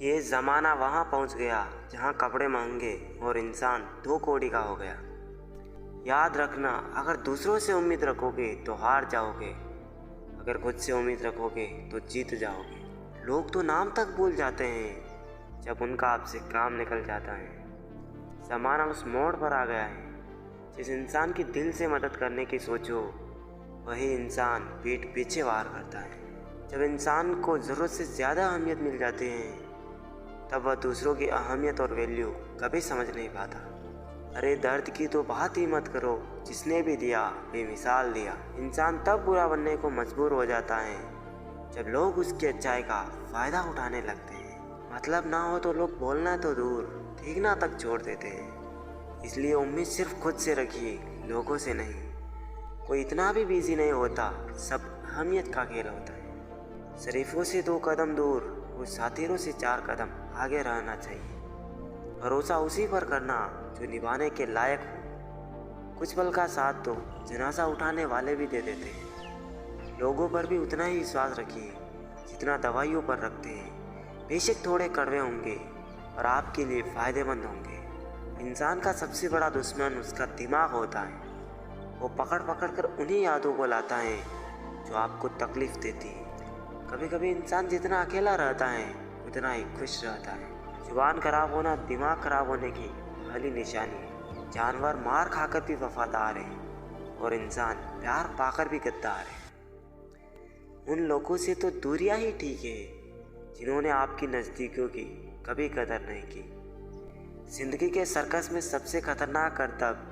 ये ज़माना वहाँ पहुँच गया जहाँ कपड़े महंगे और इंसान 2 कौड़ी का हो गया। याद रखना, अगर दूसरों से उम्मीद रखोगे तो हार जाओगे, अगर खुद से उम्मीद रखोगे तो जीत जाओगे। लोग तो नाम तक भूल जाते हैं जब उनका आपसे काम निकल जाता है। ज़माना उस मोड़ पर आ गया है, जिस इंसान की दिल से मदद करने की सोचो वही इंसान पीठ पीछे वार करता है। जब इंसान को ज़रूरत से ज़्यादा अहमियत मिल जाती है तब वह दूसरों की अहमियत और वैल्यू कभी समझ नहीं पाता। अरे दर्द की तो बात ही मत करो, जिसने भी दिया बेमिसाल दिया। इंसान तब बुरा बनने को मजबूर हो जाता है जब लोग उसकी अच्छाई का फ़ायदा उठाने लगते हैं। मतलब ना हो तो लोग बोलना तो दूर, देखना तक छोड़ देते हैं। इसलिए उम्मीद सिर्फ खुद से रखिए, लोगों से नहीं। कोई इतना भी बिजी नहीं होता, सब अहमियत का खेल होता है। शरीफों से 2 कदम दूर और साथीरों से 4 कदम आगे रहना चाहिए। भरोसा उसी पर करना जो निभाने के लायक हो। कुछ पल का साथ तो जनाजा उठाने वाले भी दे देते हैं। लोगों पर भी उतना ही विश्वास रखिए जितना दवाइयों पर रखते हैं। बेशक थोड़े कड़वे होंगे और आपके लिए फ़ायदेमंद होंगे। इंसान का सबसे बड़ा दुश्मन उसका दिमाग होता है। वो पकड़ पकड़ कर उन्हीं यादों को लाता है जो आपको तकलीफ़ देती है। कभी कभी इंसान जितना अकेला रहता है उतना ही खुश रहता है। जुबान खराब होना दिमाग खराब होने की पहली निशानी है। जानवर मार खाकर भी वफादार है और इंसान प्यार पाकर भी गद्दार है। उन लोगों से तो दूरियां ही ठीक है जिन्होंने आपकी नज़दीकियों की कभी कदर नहीं की। जिंदगी के सर्कस में सबसे खतरनाक करतब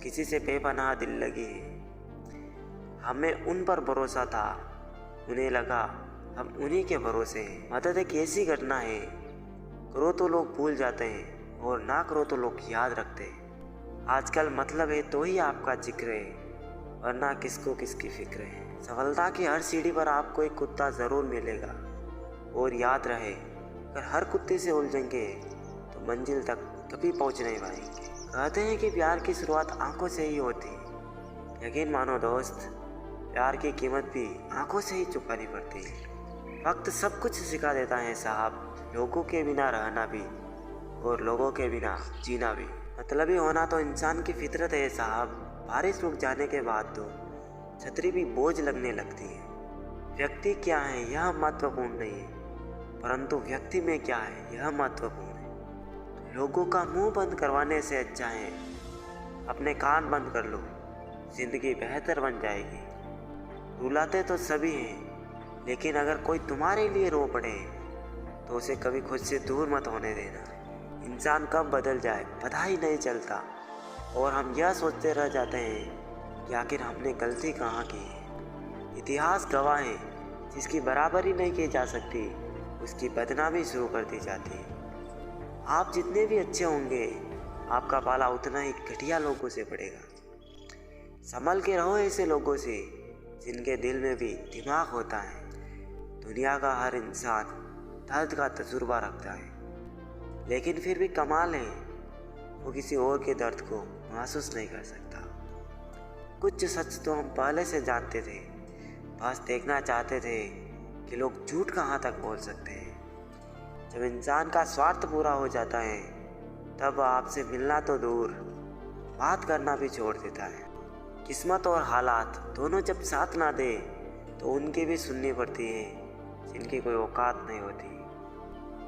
किसी से बेपनाह दिल लगी है। हमें उन पर भरोसा था, उन्हें लगा हम उन्हीं के भरोसे हैं। मदद एक ऐसी घटना है, करो तो लोग भूल जाते हैं और ना करो तो लोग याद रखते हैं। आजकल मतलब है तो ही आपका जिक्र है, वरना किसको किसकी फिक्र है। सफलता की हर सीढ़ी पर आपको एक कुत्ता ज़रूर मिलेगा। और याद रहे, अगर हर कुत्ते से उलझेंगे तो मंजिल तक कभी पहुंच नहीं पाएंगे। कहते हैं कि प्यार की शुरुआत आंखों से ही होती है। यकीन मानो दोस्त, प्यार की कीमत भी आंखों से ही चुकानी पड़ती है। वक्त सब कुछ सिखा देता है साहब, लोगों के बिना रहना भी और लोगों के बिना जीना भी। मतलबी होना तो इंसान की फितरत है साहब। बारिश रुक जाने के बाद तो छतरी भी बोझ लगने लगती है। व्यक्ति क्या है यह महत्वपूर्ण नहीं है, परंतु व्यक्ति में क्या है यह महत्वपूर्ण है। लोगों का मुंह बंद करवाने से अच्छा है अपने कान बंद कर लो, जिंदगी बेहतर बन जाएगी। रुलाते तो सभी हैं, लेकिन अगर कोई तुम्हारे लिए रो पड़े तो उसे कभी खुद से दूर मत होने देना। इंसान कब बदल जाए पता ही नहीं चलता और हम यह सोचते रह जाते हैं कि आखिर हमने गलती कहाँ की है। इतिहास गवाह है, जिसकी बराबरी नहीं की जा सकती उसकी बदनामी शुरू कर दी जाती है। आप जितने भी अच्छे होंगे आपका पाला उतना ही घटिया लोगों से पड़ेगा। संभल के रहो ऐसे लोगों से जिनके दिल में भी दिमाग होता है। दुनिया का हर इंसान दर्द का तजुर्बा रखता है, लेकिन फिर भी कमाल है वो किसी और के दर्द को महसूस नहीं कर सकता। कुछ सच तो हम पहले से जानते थे, बस देखना चाहते थे कि लोग झूठ कहाँ तक बोल सकते हैं। जब इंसान का स्वार्थ पूरा हो जाता है तब आपसे मिलना तो दूर, बात करना भी छोड़ देता है। किस्मत और हालात दोनों जब साथ ना दे तो उनकी भी सुननी पड़ती है जिनकी कोई औकात नहीं होती।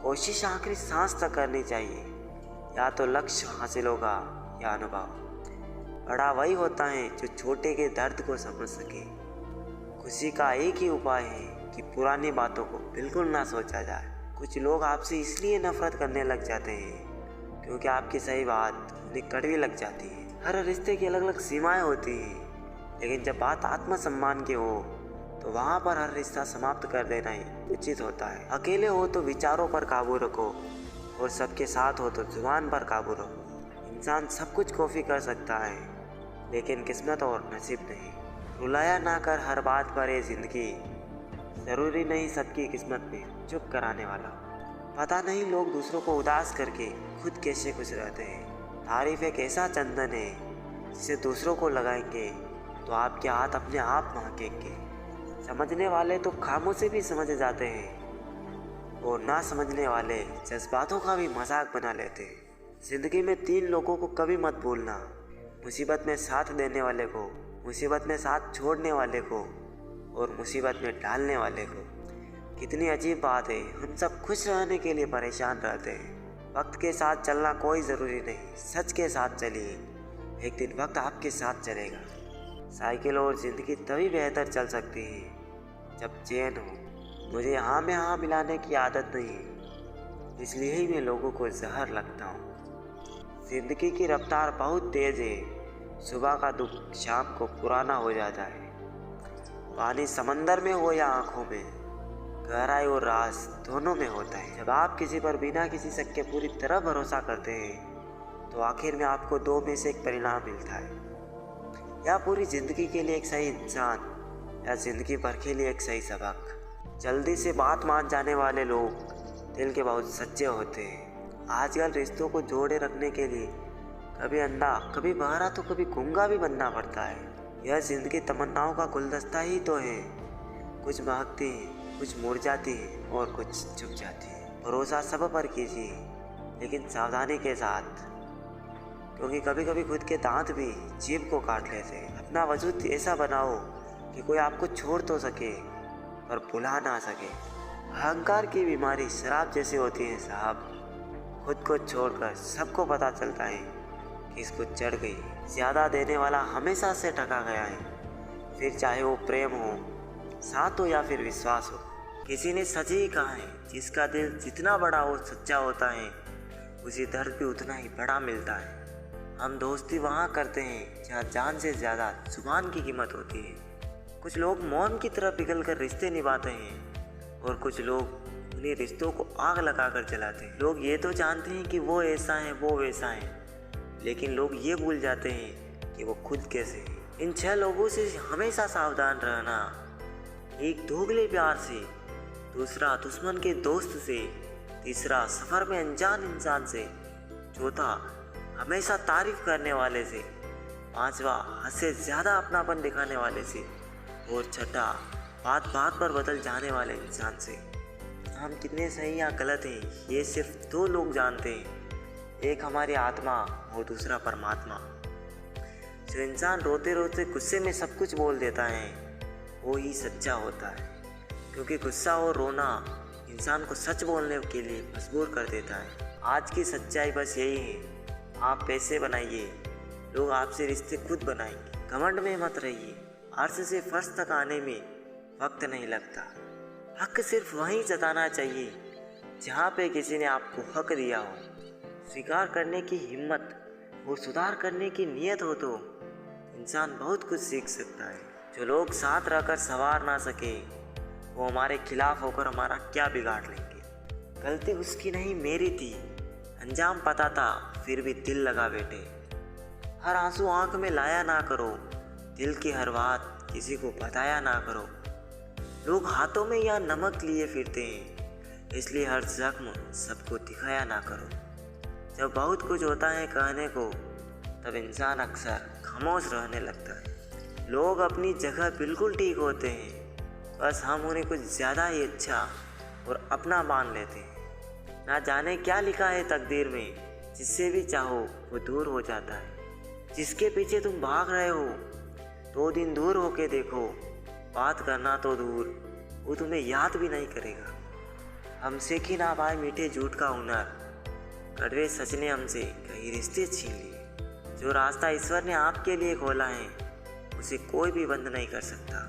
कोशिश आखिरी सांस तक करनी चाहिए, या तो लक्ष्य हासिल होगा या अनुभव। बड़ा वही होता है जो छोटे के दर्द को समझ सके। खुशी का एक ही उपाय है कि पुरानी बातों को बिल्कुल ना सोचा जाए। कुछ लोग आपसे इसलिए नफरत करने लग जाते हैं क्योंकि आपकी सही बात उन्हें कड़वी लग जाती है। हर रिश्ते की अलग अलग सीमाएं होती हैं, लेकिन जब बात आत्मसम्मान की हो तो वहाँ पर हर रिश्ता समाप्त कर देना ही उचित होता है। अकेले हो तो विचारों पर काबू रखो और सबके साथ हो तो जुबान पर काबू रखो। इंसान सब कुछ कॉपी कर सकता है, लेकिन किस्मत और नसीब नहीं। रुलाया ना कर हर बात पर ये जिंदगी, ज़रूरी नहीं सबकी किस्मत में चुप कराने वाला। पता नहीं लोग दूसरों को उदास करके खुद कैसे खुश रहते हैं। तारीफ एक ऐसा चंदन है जिसे दूसरों को लगाएंगे तो आपके हाथ अपने आप महकेंगे। समझने वाले तो खामों से भी समझ जाते हैं और ना समझने वाले जज्बातों का भी मजाक बना लेते हैं। जिंदगी में 3 लोगों को कभी मत भूलना, मुसीबत में साथ देने वाले को, मुसीबत में साथ छोड़ने वाले को और मुसीबत में डालने वाले को। कितनी अजीब बात है, हम सब खुश रहने के लिए परेशान रहते हैं। वक्त के साथ चलना कोई ज़रूरी नहीं, सच के साथ चलिए, एक दिन वक्त आपके साथ चलेगा। साइकिल और ज़िंदगी तभी बेहतर चल सकती है जब चैन हो। मुझे हाँ में हाँ मिलाने की आदत नहीं है, इसलिए ही मैं लोगों को जहर लगता हूँ। ज़िंदगी की रफ्तार बहुत तेज़ है, सुबह का दुख शाम को पुराना हो जाता है। पानी समंदर में हो या आँखों में, गहराई और राज दोनों में होता है। जब आप किसी पर बिना किसी शक के पूरी तरह भरोसा करते हैं तो आखिर में आपको 2 में से एक परिणाम मिलता है, या पूरी ज़िंदगी के लिए एक सही इंसान या ज़िंदगी भर के लिए एक सही सबक। जल्दी से बात मान जाने वाले लोग दिल के बहुत सच्चे होते हैं। आजकल रिश्तों को जोड़े रखने के लिए कभी अंधा कभी बहरा तो कभी गूंगा भी बनना पड़ता है। यह ज़िंदगी तमन्नाओं का गुलदस्ता ही तो है, कुछ महकती है, कुछ मुरझाती है और कुछ झुक जाती है। भरोसा सब पर कीजिए, लेकिन सावधानी के साथ, क्योंकि कभी कभी खुद के दांत भी जीभ को काट लेते हैं। अपना वजूद ऐसा बनाओ कि कोई आपको छोड़ तो सके पर भुला ना सके। अहंकार की बीमारी शराब जैसी होती है साहब, खुद को छोड़कर सबको पता चलता है कि इसको चढ़ गई। ज़्यादा देने वाला हमेशा से ठगा गया है, फिर चाहे वो प्रेम हो, साथ हो या फिर विश्वास हो। किसी ने सच ही कहा है, जिसका दिल जितना बड़ा और सच्चा होता है उसी दर्द भी उतना ही बड़ा मिलता है। हम दोस्ती वहाँ करते हैं जहाँ जान से ज़्यादा जुबान की कीमत होती है। कुछ लोग मौन की तरह पिघल कर रिश्ते निभाते हैं और कुछ लोग उन्हीं रिश्तों को आग लगा कर जलाते हैं। लोग ये तो जानते हैं कि वो ऐसा है वो वैसा है, लेकिन लोग ये भूल जाते हैं कि वो खुद कैसे हैं। इन 6 लोगों से हमेशा सावधान रहना। एक दोगले प्यार से, दूसरा दुश्मन के दोस्त से, तीसरा सफ़र में अनजान इंसान से, चौथा हमेशा तारीफ करने वाले से, पांचवा हद से ज़्यादा अपनापन दिखाने वाले से और छठा बात बात पर बदल जाने वाले इंसान से। हम कितने सही या गलत हैं ये सिर्फ 2 लोग जानते हैं, एक हमारी आत्मा और दूसरा परमात्मा। जो इंसान रोते रोते गुस्से में सब कुछ बोल देता है वो ही सच्चा होता है, क्योंकि गुस्सा और रोना इंसान को सच बोलने के लिए मजबूर कर देता है। आज की सच्चाई बस यही है, आप पैसे बनाइए, लोग आपसे रिश्ते खुद बनाएंगे। घमंड में मत रहिए, अर्श से फर्श तक आने में वक्त नहीं लगता। हक सिर्फ वहीं जताना चाहिए जहाँ पे किसी ने आपको हक दिया हो। स्वीकार करने की हिम्मत और सुधार करने की नीयत हो तो इंसान बहुत कुछ सीख सकता है। जो लोग साथ रहकर संवार ना सके वो हमारे खिलाफ होकर हमारा क्या बिगाड़ लेंगे। गलती उसकी नहीं मेरी थी, अंजाम पता था फिर भी दिल लगा बैठे। हर आंसू आंख में लाया ना करो, दिल की हर बात किसी को बताया ना करो। लोग हाथों में या नमक लिए फिरते हैं, इसलिए हर जख्म सबको दिखाया ना करो। जब बहुत कुछ होता है कहने को तब इंसान अक्सर खामोश रहने लगता है। लोग अपनी जगह बिल्कुल ठीक होते हैं, बस हम उन्हें कुछ ज़्यादा ही अच्छा और अपना मान लेते हैं। ना जाने क्या लिखा है तकदीर में, जिससे भी चाहो वो दूर हो जाता है। जिसके पीछे तुम भाग रहे हो 2 दिन दूर होके देखो, बात करना तो दूर वो तुम्हें याद भी नहीं करेगा। हम सीख ही ना पाए मीठे झूठ का हुनर, कड़वे सच ने हमसे कई रिश्ते छीन लिए। जो रास्ता ईश्वर ने आपके लिए खोला है उसे कोई भी बंद नहीं कर सकता।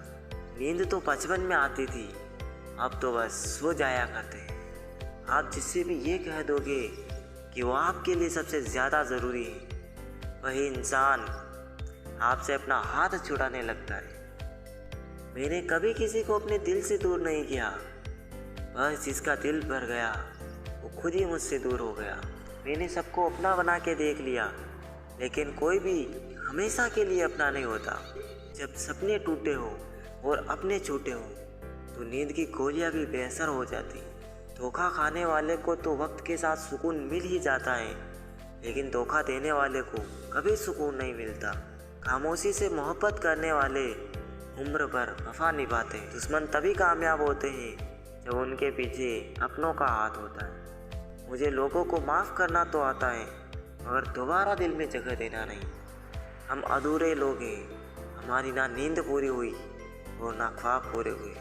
नींद तो बचपन में आती थी, अब तो बस सो जाया करते हैं। आप जिससे भी ये कह दोगे कि वो आपके लिए सबसे ज़्यादा ज़रूरी है, वही इंसान आपसे अपना हाथ छुड़ाने लगता है। मैंने कभी किसी को अपने दिल से दूर नहीं किया, बस जिसका दिल भर गया वो खुद ही मुझसे दूर हो गया। मैंने सबको अपना बना के देख लिया, लेकिन कोई भी हमेशा के लिए अपना नहीं होता। जब सपने टूटे हो और अपने छूटे हो तो नींद की गोलियां भी बेअसर हो जाती। धोखा खाने वाले को तो वक्त के साथ सुकून मिल ही जाता है, लेकिन धोखा देने वाले को कभी सुकून नहीं मिलता। खामोशी से मोहब्बत करने वाले उम्र भर वफा निभाते हैं। दुश्मन तभी कामयाब होते हैं जब उनके पीछे अपनों का हाथ होता है। मुझे लोगों को माफ़ करना तो आता है, मगर दोबारा दिल में जगह देना नहीं। हम अधूरे लोग हैं, हमारी ना नींद पूरी हुई और ना ख्वाब पूरे हुए।